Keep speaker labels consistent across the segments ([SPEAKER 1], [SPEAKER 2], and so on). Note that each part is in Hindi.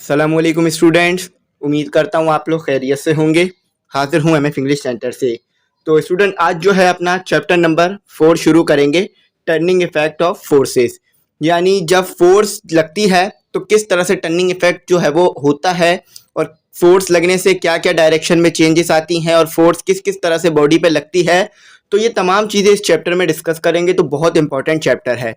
[SPEAKER 1] अस्सलामुअलैकुम स्टूडेंट्स। उम्मीद करता हूँ आप लोग खैरियत से होंगे। हाजिर हूँ एमएफ इंग्लिश सेंटर से। तो स्टूडेंट आज जो है अपना चैप्टर नंबर 4 शुरू करेंगे, टर्निंग इफेक्ट ऑफ फोर्सेस। यानी जब फोर्स लगती है तो किस तरह से टर्निंग इफेक्ट जो है वो होता है, और फोर्स लगने से क्या क्या डायरेक्शन में चेंजेस आती हैं, और फोर्स किस किस तरह से बॉडी पे लगती है। तो ये तमाम चीज़ें इस चैप्टर में डिस्कस करेंगे। तो बहुत इंपॉर्टेंट चैप्टर है।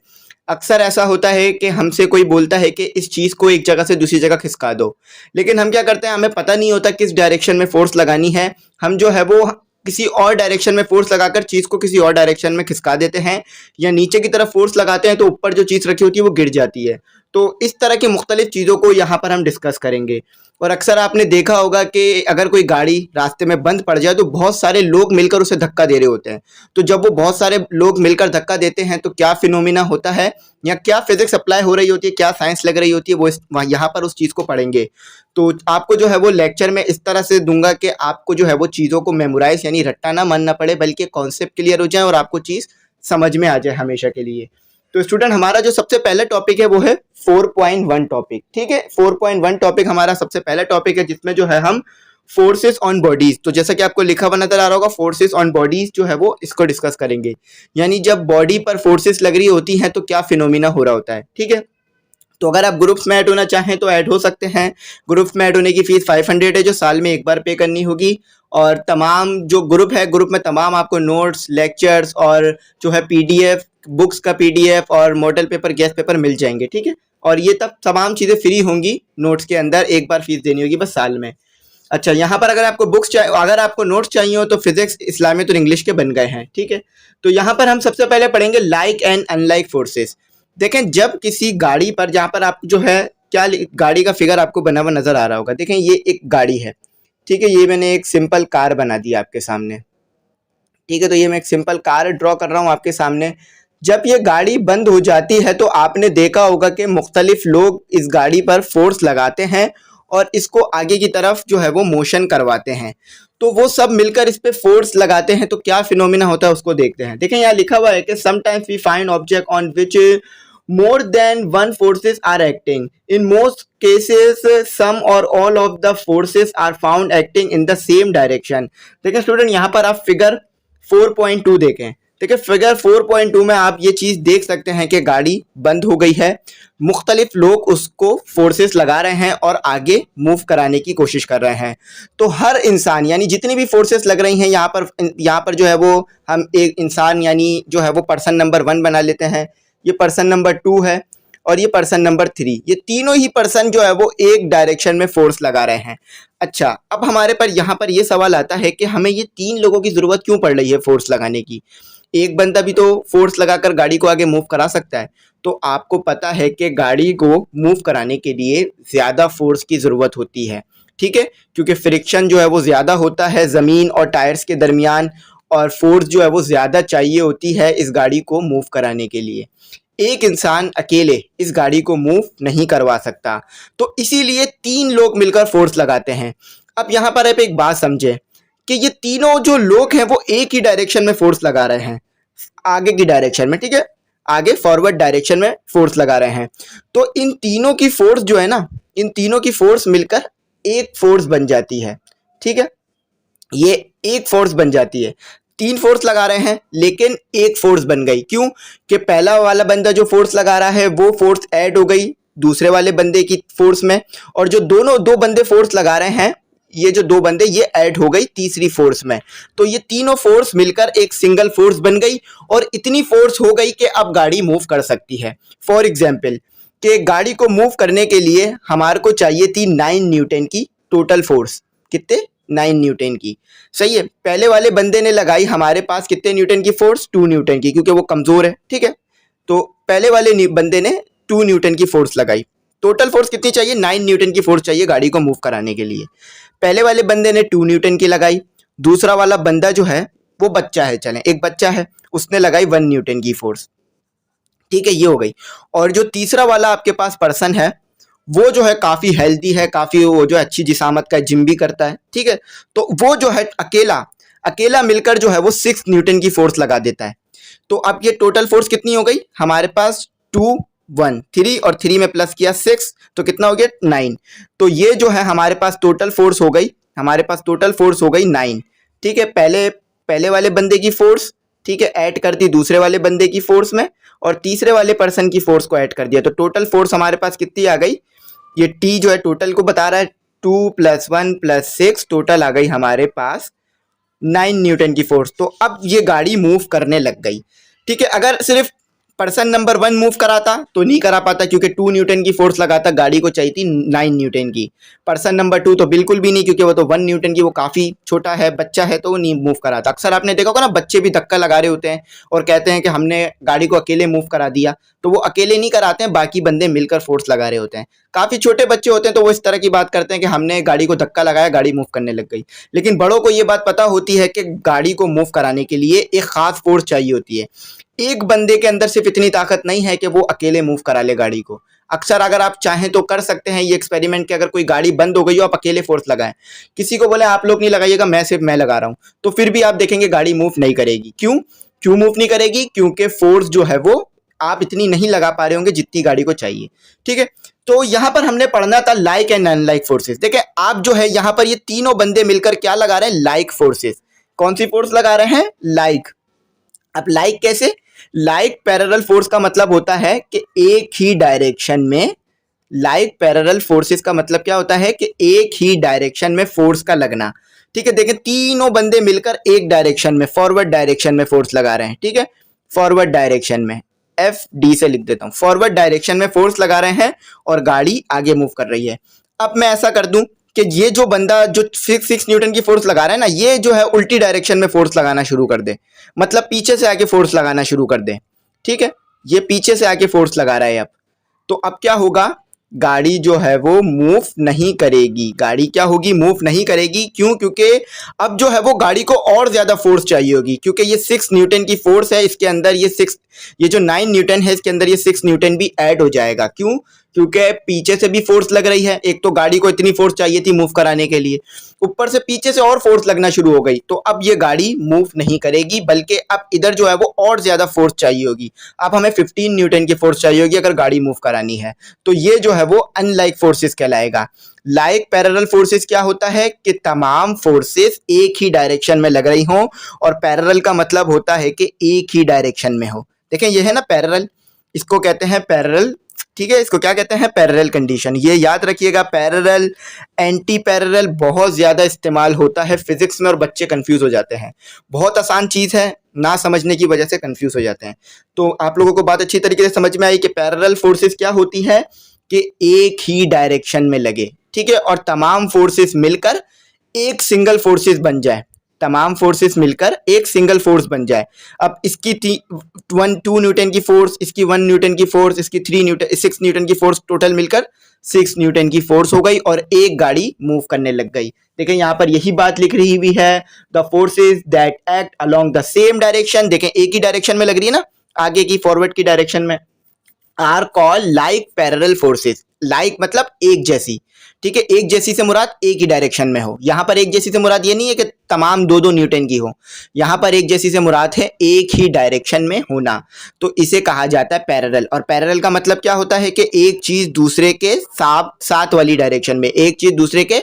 [SPEAKER 1] अक्सर ऐसा होता है कि हमसे कोई बोलता है कि इस चीज़ को एक जगह से दूसरी जगह खिसका दो, लेकिन हम क्या करते हैं, हमें पता नहीं होता किस डायरेक्शन में फोर्स लगानी है। हम जो है वो किसी और डायरेक्शन में फोर्स लगाकर चीज़ को किसी और डायरेक्शन में खिसका देते हैं, या नीचे की तरफ फोर्स लगाते हैं तो ऊपर जो चीज़ रखी होती है वो गिर जाती है। तो इस तरह की मुख्तलिफ चीज़ों को यहाँ पर हम डिस्कस करेंगे। और अक्सर आपने देखा होगा कि अगर कोई गाड़ी रास्ते में बंद पड़ जाए तो बहुत सारे लोग मिलकर उसे धक्का दे रहे होते हैं। तो जब वो बहुत सारे लोग मिलकर धक्का देते हैं तो क्या फिनोमिना होता है, या क्या फिजिक्स अप्लाई हो रही होती है, क्या साइंस लग रही होती है, वो यहाँ पर उस चीज़ को पढ़ेंगे। तो आपको जो है वो लेक्चर में इस तरह से दूंगा कि आपको जो है वो चीज़ों को मेमोराइज यानी रट्टा ना मानना पड़े, बल्कि कॉन्सेप्ट क्लियर हो जाए और आपको चीज़ समझ में आ जाए हमेशा के लिए। तो स्टूडेंट हमारा जो सबसे पहला टॉपिक है वो है 4.1 टॉपिक। ठीक है, 4.1 टॉपिक हमारा सबसे पहला टॉपिक है, जिसमें जो है हम फोर्सेस ऑन बॉडीज, तो जैसा कि आपको लिखा हुआ नजर आ रहा होगा, फोर्सेस ऑन बॉडीज जो है वो इसको डिस्कस करेंगे। यानी जब बॉडी पर फोर्सेस लग रही होती हैं तो क्या फिनोमिना हो रहा होता है। ठीक है, तो अगर आप ग्रुप्स में ऐड होना चाहें तो ऐड हो सकते हैं। ग्रुप्स में ऐड होने की फीस 500 है, जो साल में एक बार पे करनी होगी। और तमाम जो ग्रुप है, ग्रुप में तमाम आपको नोट्स, लेक्चर्स और जो है पीडीएफ, बुक्स का पीडीएफ और मॉडल पेपर, गेस्ट पेपर मिल जाएंगे। ठीक है, और ये तब तमाम चीज़ें फ्री होंगी। नोट्स के अंदर एक बार फीस देनी होगी बस साल में। अच्छा, यहाँ पर अगर आपको बुक्स चाहिए, अगर आपको नोट्स चाहिए हो तो फिजिक्स, इस्लामिक और इंग्लिश के बन गए हैं। ठीक है, तो यहाँ पर हम सबसे पहले पढ़ेंगे लाइक एंड अनलाइक फोर्सेस। देखें, जब किसी गाड़ी पर, जहाँ पर आप जो है क्या गाड़ी का फिगर आपको बना हुआ नजर आ रहा होगा। देखें, ये एक गाड़ी है। ठीक है, ये मैंने एक सिंपल कार बना दी आपके सामने। ठीक है, तो ये मैं एक सिंपल कार ड्रॉ कर रहा हूँ आपके सामने। जब ये गाड़ी बंद हो जाती है तो आपने देखा होगा कि मुख्तलिफ लोग इस गाड़ी पर फोर्स लगाते हैं और इसको आगे की तरफ जो है वो मोशन करवाते हैं। तो वो सब मिलकर इस पे फोर्स लगाते हैं, तो क्या फिनोमिना होता है उसको देखते हैं। देखें, यहाँ लिखा हुआ है कि sometimes we find object on which more than one forces are acting. In most cases some or all of the forces are found acting in the same direction. देखिए स्टूडेंट, यहाँ पर आप फिगर 4.2 देखें। देखिए फिगर 4.2 में आप ये चीज़ देख सकते हैं कि गाड़ी बंद हो गई है, मुख्तलिफ लोग उसको फोर्सेस लगा रहे हैं और आगे मूव कराने की कोशिश कर रहे हैं। तो हर इंसान, यानी जितनी भी फोर्सेस लग रही हैं यहाँ पर जो है वो हम एक इंसान यानी जो है वो पर्सन नंबर 1 बना लेते हैं, ये पर्सन नंबर 2 है और ये पर्सन नंबर 3। ये तीनों ही पर्सन जो है वो एक डायरेक्शन में फोर्स लगा रहे हैं। अच्छा, अब हमारे पर यहाँ पर ये सवाल आता है कि हमें ये 3 लोगों की ज़रूरत क्यों पड़ रही है फोर्स लगाने की। एक बंदा भी तो फोर्स लगाकर गाड़ी को आगे मूव करा सकता है। तो आपको पता है कि गाड़ी को मूव कराने के लिए ज़्यादा फोर्स की ज़रूरत होती है। ठीक है, क्योंकि फ्रिक्शन जो है वो ज़्यादा होता है ज़मीन और टायर्स के दरमियान, और फोर्स जो है वो ज़्यादा चाहिए होती है इस गाड़ी को मूव कराने के लिए। एक इंसान अकेले इस गाड़ी को मूव नहीं करवा सकता, तो इसीलिए 3 लोग मिलकर फोर्स लगाते हैं। अब यहाँ पर आप एक बात समझे कि ये तीनों जो लोग हैं वो एक ही डायरेक्शन में फोर्स लगा रहे हैं, आगे की डायरेक्शन में। ठीक है, आगे फॉरवर्ड डायरेक्शन में फोर्स लगा रहे हैं। तो इन तीनों की फोर्स जो है ना, इन तीनों की फोर्स मिलकर एक फोर्स बन जाती है। ठीक है, ये एक फोर्स बन जाती है। 3 फोर्स लगा रहे हैं लेकिन एक फोर्स बन गई। क्यों? कि पहला वाला बंदा जो फोर्स लगा रहा है वो फोर्स ऐड हो गई दूसरे वाले बंदे की फोर्स में, और जो दो बंदे फोर्स लगा रहे हैं, ये जो 2 बंदे, ये ऐड हो गई तीसरी फोर्स में। तो ये तीनों फोर्स मिलकर एक सिंगल फोर्स बन गई, और इतनी फोर्स हो गई कि अब गाड़ी मूव कर सकती है। फॉर एग्जाम्पल, कि गाड़ी को मूव करने के लिए हमारे को चाहिए थी 9 न्यूटन की टोटल फोर्स। कितने? 9 न्यूटन की। सही है, पहले वाले बंदे ने लगाई हमारे पास कितने न्यूटन की फोर्स? 2 न्यूटन की, क्योंकि वो कमजोर है। ठीक है, तो पहले वाले बंदे ने 2 न्यूटन की फोर्स लगाई। टोटल फोर्स कितनी चाहिए? 9 न्यूटन की फोर्स चाहिए गाड़ी को मूव कराने के लिए। पहले वाले बंदे ने 2 न्यूटन की लगाई, दूसरा वाला बंदा जो है वो बच्चा है, चलें एक बच्चा है, उसने लगाई 1 न्यूटन की फोर्स। ठीक है, ये हो गई। और जो तीसरा वाला आपके पास पर्सन है वो जो है काफ़ी हेल्दी है, काफ़ी वो जो है अच्छी जिसामत का, जिम भी करता है। ठीक है, तो वो जो है अकेला मिलकर जो है वो 6 न्यूटन की फोर्स लगा देता है। तो अब ये टोटल फोर्स कितनी हो गई हमारे पास? 2 1 3 और 3 में प्लस किया 6, तो कितना हो गया 9। तो ये जो है हमारे पास टोटल फोर्स हो गई, हमारे पास टोटल फोर्स हो गई 9। ठीक है, पहले पहले वाले बंदे की फोर्स, ठीक है, ऐड कर दी दूसरे वाले बंदे की फोर्स में, और तीसरे वाले पर्सन की फोर्स को ऐड कर दिया, तो टोटल फोर्स हमारे पास कितनी आ गई, ये टी जो है टोटल को बता रहा है, 2 + 1 + 6 टोटल आ गई हमारे पास 9 न्यूटन की फोर्स। तो अब ये गाड़ी मूव करने लग गई। ठीक है, अगर सिर्फ पर्सन नंबर 1 मूव कराता तो नहीं करा पाता, क्योंकि 2 न्यूटन की फोर्स लगाता, गाड़ी को चाहिए थी 9 न्यूटन की। पर्सन नंबर 2 तो बिल्कुल भी नहीं, क्योंकि वो तो 1 न्यूटन की, वो काफ़ी छोटा है, बच्चा है, तो वो नहीं मूव कराता। अक्सर आपने देखा होगा ना, बच्चे भी धक्का लगा रहे होते हैं और कहते हैं कि हमने गाड़ी को अकेले मूव करा दिया, तो वो अकेले नहीं कराते हैं, बाकी बंदे मिलकर फोर्स लगा रहे होते हैं। काफ़ी छोटे बच्चे होते हैं तो वो इस तरह की बात करते हैं कि हमने गाड़ी को धक्का लगाया, गाड़ी मूव करने लग गई। लेकिन बड़ों को ये बात पता होती है कि गाड़ी को मूव कराने के लिए एक खास फोर्स चाहिए होती है। एक बंदे के अंदर सिर्फ इतनी ताकत नहीं है कि वो अकेले मूव करा ले गाड़ी को। अक्सर अगर आप चाहें तो कर सकते हैं ये एक्सपेरिमेंट कि अगर कोई गाड़ी बंद हो गई हो, आप अकेले फोर्स लगाएं, किसी को बोले आप लोग नहीं लगाइएगा, मैं लगा रहा हूं, तो फिर भी आप देखेंगे गाड़ी मूव नहीं करेगी। क्यों क्यों मूव नहीं करेगी? क्योंकि फोर्स जो है वो आप इतनी नहीं लगा पा रहे होंगे जितनी गाड़ी को चाहिए। ठीक है, तो यहां पर हमने पढ़ना था लाइक एंड अनलाइक फोर्सेस। देखिए आप जो है यहां पर ये तीनों बंदे मिलकर क्या लगा रहे हैं, लाइक फोर्सेस। कौन सी फोर्स लगा रहे हैं? लाइक। अब लाइक कैसे? लाइक पैरेलल फोर्स का मतलब होता है कि एक ही डायरेक्शन में, लाइक पैरेलल फोर्सेस का मतलब क्या होता है कि एक ही डायरेक्शन में फोर्स का लगना। ठीक है, देखें तीनों बंदे मिलकर एक डायरेक्शन में, फॉरवर्ड डायरेक्शन में फोर्स लगा रहे हैं। ठीक है, फॉरवर्ड डायरेक्शन में, FD से लिख देता हूं, फॉरवर्ड डायरेक्शन में फोर्स लगा रहे हैं और गाड़ी आगे मूव कर रही है। अब मैं ऐसा कर दूं कि ये जो बंदा जो 6 न्यूटन की फोर्स लगा रहा है ना, ये जो है उल्टी डायरेक्शन में फोर्स लगाना शुरू कर दे, मतलब पीछे से आके फोर्स लगाना शुरू कर दे। ठीक है, ये पीछे से आके फोर्स लगा रहा है अब, तो अब क्या होगा, गाड़ी जो है वो मूव नहीं करेगी। गाड़ी क्या होगी? मूव नहीं करेगी। क्यों? क्योंकि अब जो है वो गाड़ी को और ज्यादा फोर्स चाहिए होगी, क्योंकि ये 6 न्यूटन की फोर्स है, इसके अंदर ये जो 9 न्यूटन है इसके अंदर ये 6 न्यूटन भी ऐड हो जाएगा। क्यों? क्योंकि पीछे से भी फोर्स लग रही है, एक तो गाड़ी को इतनी फोर्स चाहिए थी मूव कराने के लिए, ऊपर से पीछे से और फोर्स लगना शुरू हो गई, तो अब ये गाड़ी मूव नहीं करेगी, बल्कि अब इधर जो है वो और ज्यादा फोर्स चाहिए होगी। अब हमें 15 न्यूटन की फोर्स चाहिए होगी अगर गाड़ी मूव करानी है, तो ये जो है वो अनलाइक फोर्सेस कहलाएगा। लाइक पैरेलल फोर्सेस क्या होता है कि तमाम फोर्सेस एक ही डायरेक्शन में लग रही हों, और पैरेलल का मतलब होता है कि एक ही डायरेक्शन में हो। देखें ये है ना पैरेलल, इसको कहते हैं पैरेलल। ठीक है, इसको क्या कहते हैं? Parallel condition. ये याद रखिएगा, पैरेलल, एंटी पैरेलल बहुत ज्यादा इस्तेमाल होता है फिजिक्स में और बच्चे कंफ्यूज हो जाते हैं। बहुत आसान चीज है, ना समझने की वजह से कंफ्यूज हो जाते हैं। तो आप लोगों को बात अच्छी तरीके से समझ में आई कि पैरेलल फोर्सेस क्या होती है कि एक ही डायरेक्शन में लगे। ठीक है, और तमाम फोर्सेस मिलकर एक सिंगल फोर्सेस बन जाए, तमाम फोर्सेस मिलकर एक सिंगल फोर्स बन जाए। अब इसकी 2 न्यूटन की फोर्स, इसकी 1 न्यूटन की फोर्स, इसकी 6 न्यूटन की फोर्स, टोटल मिलकर 6 न्यूटन की फोर्स हो गई और एक गाड़ी मूव करने लग गई। देखें यहाँ पर यही बात लिख रही हुई है, the forces that act along the same direction. देखें एक ही डायरेक्शन में लग रही है ना, आगे की फॉरवर्ड की डायरेक्शन में, are called like parallel forces. Like मतलब एक जैसी। ठीक है, एक जैसी से मुराद एक ही डायरेक्शन में हो। यहां पर एक जैसी से मुराद ये नहीं है कि तमाम 2-2 न्यूटन की हो, यहां पर एक जैसी से मुराद है एक ही डायरेक्शन में होना, तो इसे कहा जाता है पैरेलल। और पैरेलल का मतलब क्या होता है कि एक चीज दूसरे के साथ वाली डायरेक्शन में, एक चीज दूसरे के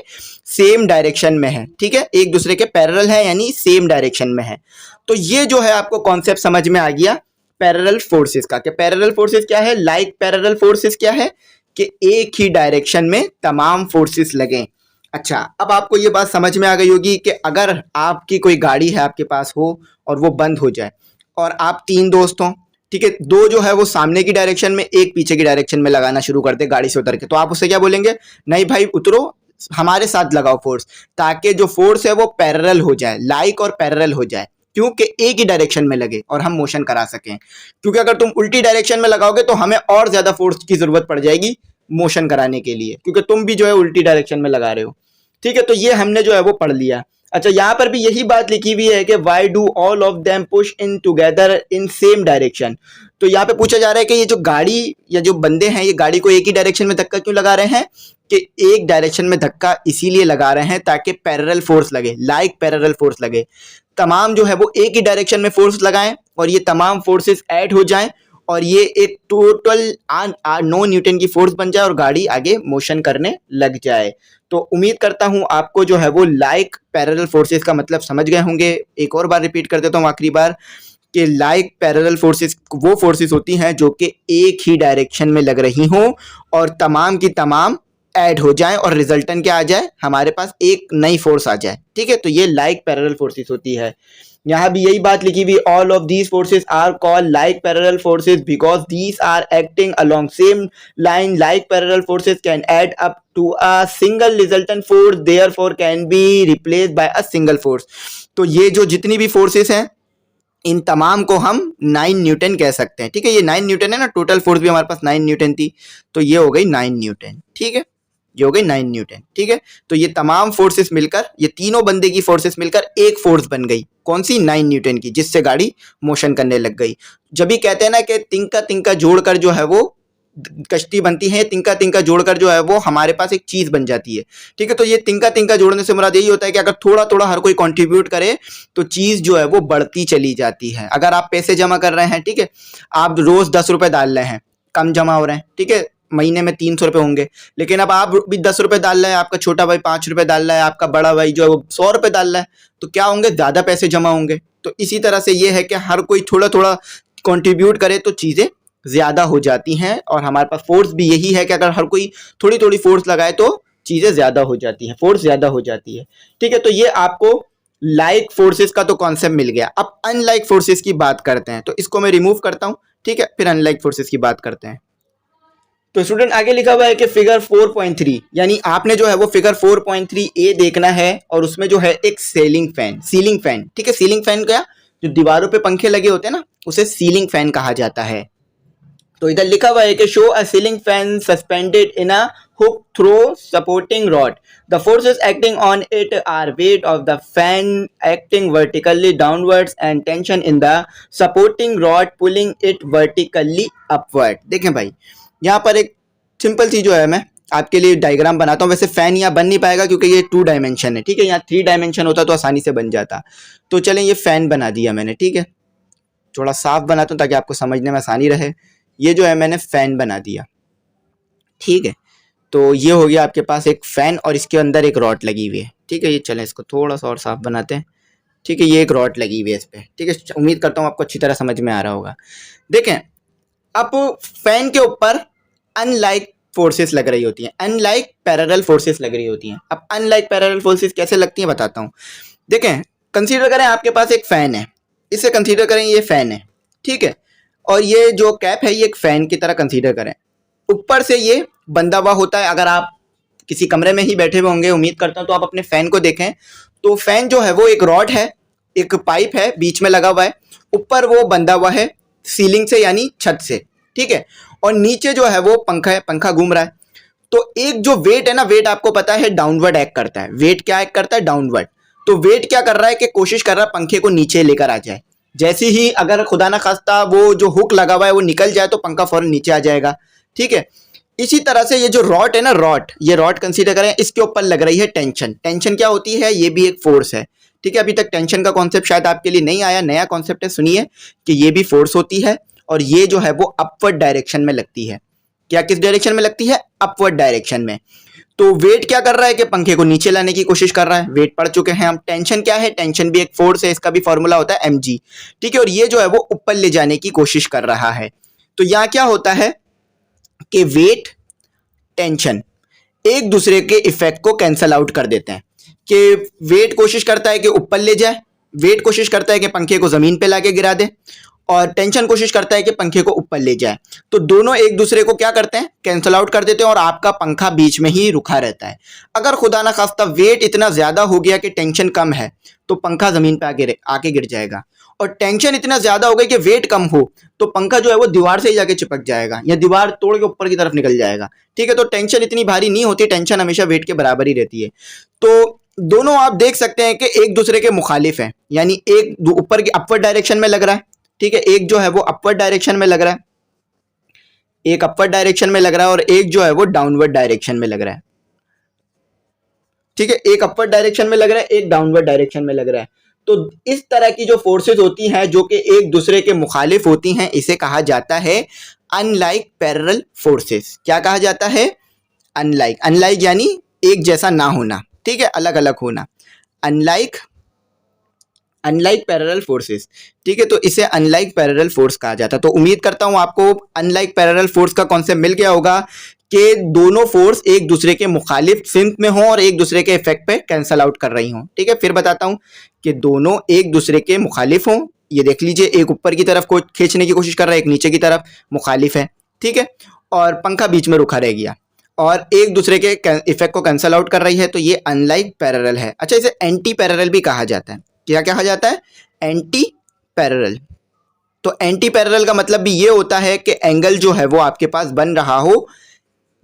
[SPEAKER 1] सेम डायरेक्शन में है। ठीक है, एक दूसरे के पैरेलल है यानी सेम डायरेक्शन में है। तो ये जो है आपको कॉन्सेप्ट समझ में आ गया पैरेलल फोर्सेस का, कि पैरेलल फोर्सेस क्या है, लाइक पैरेलल फोर्सेस क्या है कि एक ही डायरेक्शन में तमाम फोर्सेस लगें। अच्छा, अब आपको ये बात समझ में आ गई होगी कि अगर आपकी कोई गाड़ी है आपके पास हो और वो बंद हो जाए, और आप 3 दोस्त हों, ठीक है, 2 जो है वो सामने की डायरेक्शन में, एक पीछे की डायरेक्शन में लगाना शुरू कर दे गाड़ी से उतर के, तो आप उससे क्या बोलेंगे? नहीं भाई उतरो, हमारे साथ लगाओ फोर्स, ताकि जो फोर्स है वो पैरेलल हो जाए, लाइक और पैरेलल हो जाए। क्योंकि एक ही डायरेक्शन में लगे और हम मोशन करा सकें। क्योंकि अगर तुम उल्टी डायरेक्शन में लगाओगे तो हमें और ज्यादा फोर्स की जरूरत पड़ जाएगी मोशन कराने के लिए, क्योंकि तुम भी जो है उल्टी डायरेक्शन में लगा रहे हो। ठीक है, तो ये हमने जो है वो पढ़ लिया। अच्छा, यहाँ पर भी यही बात लिखी हुई है कि why do all of them push in together in same direction. तो यहाँ पे पूछा जा रहा है कि ये जो गाड़ी या जो बंदे हैं ये गाड़ी को एक ही डायरेक्शन में धक्का क्यों लगा रहे हैं, कि एक डायरेक्शन में धक्का इसीलिए लगा रहे हैं ताकि पैरेलल फोर्स लगे, लाइक पैरेलल फोर्स लगे। तमाम जो है वो एक ही डायरेक्शन में फोर्स लगाएं और ये तमाम फोर्सेस ऐड हो जाएं और ये एक टोटल 9 न्यूटन की फोर्स बन जाए और गाड़ी आगे मोशन करने लग जाए। तो उम्मीद करता हूँ आपको जो है वो लाइक पैरेलल फोर्सेस का मतलब समझ गए होंगे। एक और बार रिपीट कर देता हूँ आखिरी बार कि लाइक पैरेलल फोर्सेस वो फोर्सेस होती हैं जो कि एक ही डायरेक्शन में लग रही हों और तमाम की तमाम ऐड हो जाए और रिजल्टेंट क्या आ जाए, हमारे पास एक नई फोर्स आ जाए। ठीक है, तो ये लाइक पैरेलल फोर्सेस होती है। यहाँ भी यही बात लिखी हुई, all of these forces are called like parallel forces because these are acting along same line. Like parallel forces can add up to a single resultant force, therefore can be replaced by a single force. तो ये जो जितनी भी फोर्सेस हैं इन तमाम को हम 9 न्यूटन कह सकते हैं। ठीक है, ये 9 न्यूटन है ना, टोटल फोर्स भी हमारे पास 9 न्यूटन थी, तो ये हो गई 9 न्यूटन। ठीक है, ये हो गई 9 न्यूटन। ठीक है, तो ये तमाम फोर्सेस मिलकर, ये तीनों बंदे की फोर्सेस मिलकर एक फोर्स बन गई। कौन सी? 9 न्यूटन की, जिससे गाड़ी मोशन करने लग गई। जब भी कहते हैं ना कि तिनका तिनका जोड़कर जो है वो कश्ती बनती है, तिनका तिनका जोड़कर जो है वो हमारे पास एक चीज बन जाती है। ठीक है, तो ये तिनका तिनका जोड़ने से मुराद यही होता है कि अगर थोड़ा थोड़ा हर कोई कंट्रीब्यूट करे तो चीज जो है वो बढ़ती चली जाती है। अगर आप पैसे जमा कर रहे हैं, ठीक है, आप रोज 10 रुपए डाल रहे हैं, कम जमा हो रहे हैं, ठीक है, महीने में 300 रुपए होंगे, लेकिन अब आप भी 10 रुपए डाल रहे हैं, आपका छोटा भाई 5 रुपए डाल रहा है, आपका बड़ा भाई जो है वो 100 रुपए डाल रहा है, तो क्या होंगे? ज्यादा पैसे जमा होंगे। तो इसी तरह से ये है कि हर कोई थोड़ा थोड़ा कंट्रीब्यूट करे तो चीजें ज्यादा हो जाती हैं। और हमारे पास फोर्स भी यही है कि अगर हर कोई थोड़ी थोड़ी फोर्स लगाए तो चीजें ज्यादा हो जाती हैं, फोर्स ज्यादा हो जाती है। ठीक है, तो ये आपको लाइक फोर्सेस का तो कॉन्सेप्ट मिल गया। अब अनलाइक फोर्सेस की बात करते हैं, तो इसको मैं रिमूव करता हूं। ठीक है, फिर अनलाइक फोर्सेस की बात करते हैं। तो स्टूडेंट आगे लिखा हुआ है कि फिगर 4.3, यानी आपने जो है वो फिगर 4.3 ए देखना है और उसमें जो है एक सीलिंग फैन। ठीक है, सीलिंग फैन क्या? जो दीवारों पे पंखे लगे होते हैं ना, उसे सीलिंग फैन कहा जाता है। तो इधर लिखा हुआ है कि show a ceiling fan suspended in a hook through supporting rod, the forces acting on it are weight of the fan acting vertically downwards and tension in the supporting rod pulling it vertically upward. देखें भाई, यहाँ पर एक सिंपल सी जो है मैं आपके लिए डायग्राम बनाता हूँ। वैसे फैन यहाँ बन नहीं पाएगा क्योंकि ये 2 डायमेंशन है। ठीक है, यहाँ 3 डायमेंशन होता तो आसानी से बन जाता। तो चलें, ये फैन बना दिया मैंने। ठीक है, थोड़ा साफ बनाता हूँ ताकि आपको समझने में आसानी रहे। ये जो है मैंने फैन बना दिया। ठीक है, तो ये हो गया आपके पास एक फैन और इसके अंदर एक रॉड लगी हुई है। ठीक है, ये चलें इसको थोड़ा सा और साफ बनाते हैं। ठीक है, ये एक रॉड लगी हुई है इस पर। ठीक है, उम्मीद करता हूँ आपको अच्छी तरह समझ में आ रहा होगा। देखें, अब फैन के ऊपर अनलाइक फोर्सेस लग रही होती हैं, अनलाइक पैरेलल फोर्सेस लग रही होती हैं। अब अनलाइक पैरेलल फोर्सेस कैसे लगती हैं बताता हूँ। देखें, कंसीडर करें आपके पास एक फैन है, इसे कंसीडर करें ये फैन है। ठीक है, और ये जो कैप है ये एक फैन की तरह कंसीडर करें। ऊपर से ये बंधा हुआ होता है। अगर आप किसी कमरे में ही बैठे हुए होंगे, उम्मीद करता हूँ, तो आप अपने फैन को देखें तो फैन जो है वो एक रॉड है, एक पाइप है, बीच में लगा हुआ है, ऊपर वो बंधा हुआ है सीलिंग से यानी छत से। ठीक है, और नीचे जो है वो पंखा है, पंखा घूम रहा है। तो एक जो वेट है ना, वेट आपको पता है डाउनवर्ड एक्ट करता है। वेट क्या एक्ट करता है? डाउनवर्ड। तो वेट क्या कर रहा है कि कोशिश कर रहा है पंखे को नीचे लेकर आ जाए। जैसे ही अगर खुदा ना खास्ता वो जो हुक लगा हुआ है वो निकल जाए तो पंखा फौरन नीचे आ जाएगा। ठीक है, इसी तरह से ये जो रॉड है ना, ये रॉड कंसीडर करें, इसके ऊपर लग रही है टेंशन। टेंशन क्या होती है? ये भी एक फोर्स है। ठीक है, अभी तक टेंशन का कॉन्सेप्ट शायद आपके लिए नहीं आया, नया कॉन्सेप्ट है। सुनिए कि ये भी फोर्स होती है और ये जो है वो अपवर्ड डायरेक्शन में लगती है। क्या किस डायरेक्शन में लगती है? अपवर्ड डायरेक्शन में। तो वेट क्या कर रहा है कि पंखे को नीचे लाने की कोशिश कर रहा है। वेट पढ़ चुके हैं हम। टेंशन क्या है? टेंशन भी एक फोर्स है, इसका भी फॉर्मूला होता है mg। ठीक है, और ये जो है वो ऊपर ले जाने की कोशिश कर रहा है। तो यहां क्या होता है कि वेट, टेंशन एक दूसरे के इफेक्ट को कैंसल आउट कर देते हैं। कि वेट कोशिश करता है कि ऊपर ले जाए, वेट कोशिश करता है कि पंखे को जमीन पे लाके गिरा दे, और टेंशन कोशिश करता है कि पंखे को ऊपर ले जाए। तो दोनों एक दूसरे को क्या करते हैं? कैंसल आउट कर देते हैं और आपका पंखा बीच में ही रुका रहता है। अगर खुदा ना खास्ता वेट इतना ज्यादा हो गया कि टेंशन कम है तो पंखा जमीन पे आके गिर जाएगा, और टेंशन इतना ज्यादा हो गई कि वेट कम हो तो पंखा जो है वो दीवार से ही जाके चिपक जाएगा या दीवार तोड़ के ऊपर की तरफ निकल जाएगा। ठीक है, तो टेंशन इतनी भारी नहीं होती, टेंशन हमेशा वेट के बराबर ही रहती है। तो दोनों आप देख सकते हैं कि एक दूसरे के मुखालिफ हैं, यानी एक ऊपर की अपवर्ड डायरेक्शन में लग रहा है। ठीक है, एक जो है वो अपवर्ड डायरेक्शन में लग रहा है, एक अपवर्ड डायरेक्शन में लग रहा है, और एक जो है वो डाउनवर्ड डायरेक्शन में लग रहा है। ठीक है, एक अपवर्ड डायरेक्शन में लग रहा है, एक डाउनवर्ड डायरेक्शन में लग रहा है। तो इस तरह की जो फोर्सेस होती हैं जो कि एक दूसरे के मुखालिफ होती हैं, इसे कहा जाता है अनलाइक पैरेलल फोर्सेस। क्या कहा जाता है? अनलाइक। अनलाइक यानी एक जैसा ना होना, ठीक है, अलग अलग होना। अनलाइक पैरेलल फोर्सेस, ठीक है, तो इसे अनलाइक पैरेलल फोर्स कहा जाता है। तो उम्मीद करता हूं आपको अनलाइक पैरेलल फोर्स का कॉन्सेप्ट मिल गया होगा कि दोनों फोर्स एक दूसरे के मुखालिफ सिंक में हों और एक दूसरे के इफेक्ट पे कैंसल आउट कर रही हों, ठीक है। फिर बताता हूं कि दोनों एक दूसरे के मुखालिफ हों। ये देख लीजिए, एक ऊपर की तरफ को खींचने की कोशिश कर रहा है, एक नीचे की तरफ मुखालिफ है, ठीक है, और पंखा बीच में रुका रह गया और एक दूसरे के इफेक्ट को कैंसल आउट कर रही है, तो ये अनलाइक पैरेलल है। अच्छा, इसे एंटी पैरेलल भी कहा जाता है। क्या कहा जाता है? Anti parallel. तो एंटी पैरेलल का मतलब भी ये होता है कि एंगल जो है वो आपके पास बन रहा हो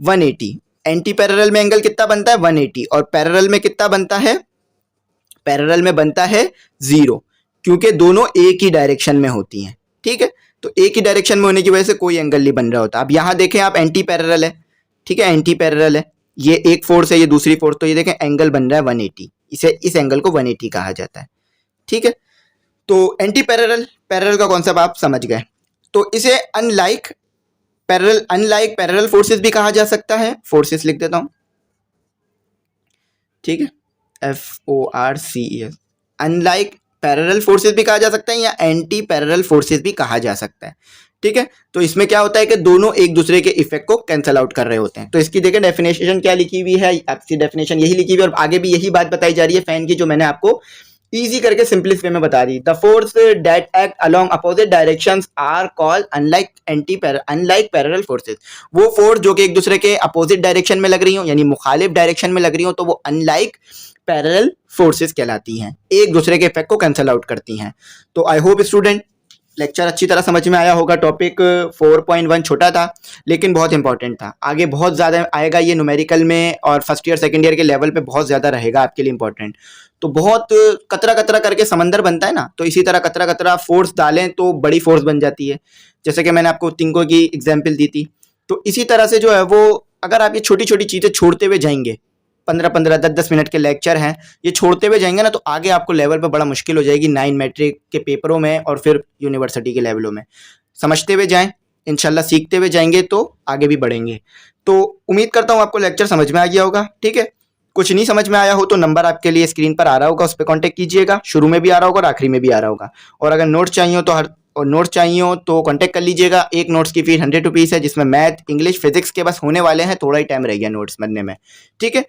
[SPEAKER 1] 180। एंटी पैरेलल में एंगल कितना बनता है? 180। और पैरेलल में कितना बनता है? पैरेलल में बनता है 0, क्योंकि दोनों एक ही डायरेक्शन में होती हैं, ठीक है। तो एक ही डायरेक्शन में होने की वजह से कोई एंगल नहीं बन रहा होता। अब यहां देखें आप, एंटी पैरेलल है, ठीक है, एंटी पैरेलल है, ये एक फोर्स है, ये दूसरी फोर्स, तो ये देखें एंगल बन रहा है 180। इस एंगल को 180 कहा जाता है, ठीक है। तो एंटी पैरेलल का कॉन्सेप्ट आप समझ गए। तो इसे अनलाइक पैरेलल फोर्सेस भी कहा जा सकता है। फोर्सेस लिख देता हूं, ठीक है, FORCES। अनलाइक पैरेलल फोर्सेस भी कहा जा सकता है या एंटी पैरेलल फोर्सेस भी कहा जा सकता है, ठीक है। तो इसमें क्या होता है कि दोनों एक दूसरे के इफेक्ट को कैंसल आउट कर रहे होते हैं। तो इसकी देखिए डेफिनेशन क्या लिखी हुई है, आपकी डेफिनेशन यही लिखी हुई है और आगे भी यही बात बताई जा रही है फैन की, जो मैंने आपको इजी करके सिंपलेस्ट वे में बता दी। The force that act along opposite directions are called unlike parallel forces. वो फोर्स जो कि एक दूसरे के अपोजिट डायरेक्शन में लग रही हो, यानी मुखालिफ डायरेक्शन में लग रही हो, तो वो अनलाइक पैरेलल फोर्सेस कहलाती हैं, एक दूसरे के इफेक्ट को कैंसल आउट करती हैं। तो आई होप स्टूडेंट लेक्चर अच्छी तरह समझ में आया होगा। टॉपिक 4.1 छोटा था लेकिन बहुत इंपॉर्टेंट था। आगे बहुत ज़्यादा आएगा ये न्यूमेरिकल में और फर्स्ट ईयर सेकंड ईयर के लेवल पे बहुत ज़्यादा रहेगा आपके लिए इंपॉर्टेंट। तो बहुत कतरा कतरा करके समंदर बनता है ना, तो इसी तरह कतरा कतरा फोर्स डालें तो बड़ी फोर्स बन जाती है। जैसे कि मैंने आपको तिंको की एग्जाम्पल दी थी, तो इसी तरह से जो है वो अगर आप ये छोटी छोटी चीज़ें छोड़ते हुए जाएंगे, 15-15 10-10 मिनट के लेक्चर हैं, ये छोड़ते हुए जाएंगे ना, तो आगे आपको लेवल पे बड़ा मुश्किल हो जाएगी 9 मैट्रिक के पेपरों में और फिर यूनिवर्सिटी के लेवलों में। समझते हुए जाएं, इंशाल्लाह सीखते हुए जाएंगे तो आगे भी बढ़ेंगे। तो उम्मीद करता हूँ आपको लेक्चर समझ में आ गया होगा, ठीक है। कुछ नहीं समझ में आया हो तो नंबर आपके लिए स्क्रीन पर आ रहा होगा, उस पर कॉन्टैक्ट कीजिएगा। शुरू में भी आ रहा होगा और आखिरी में भी आ रहा होगा। और अगर नोट्स चाहिए हो तो कॉन्टैक्ट कर लीजिएगा। एक नोट्स की फीस 100 रुपीज़ है, जिसमें मैथ, इंग्लिश, फिजिक्स के बस होने वाले हैं, थोड़ा ही टाइम रह गया नोट्स बनने में, ठीक है।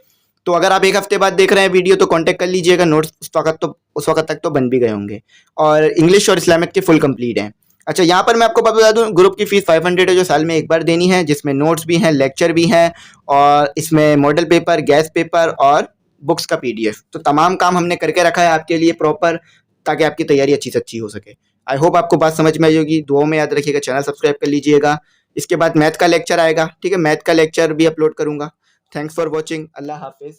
[SPEAKER 1] तो अगर आप एक हफ्ते बाद देख रहे हैं वीडियो तो कांटेक्ट कर लीजिएगा। नोट्स उस वक्त तक तो बन भी गए होंगे और इंग्लिश और इस्लामिक के फुल कंप्लीट हैं। अच्छा, यहाँ पर मैं आपको बता दूं, ग्रुप की फीस 500 है जो साल में एक बार देनी है, जिसमें नोट्स भी हैं, लेक्चर भी हैं और इसमें मॉडल पेपर, गैस पेपर और बुक्स का PDF। तो तमाम काम हमने करके रखा है आपके लिए प्रॉपर, ताकि आपकी तैयारी अच्छी से अच्छी हो सके। आई होप आपको बात समझ में आई होगी। दुआओं में याद रखिएगा, चैनल सब्सक्राइब कर लीजिएगा। इसके बाद मैथ का लेक्चर आएगा, ठीक है, मैथ का लेक्चर भी अपलोड करूंगा। Thanks for watching. अल्लाह हाफिज़।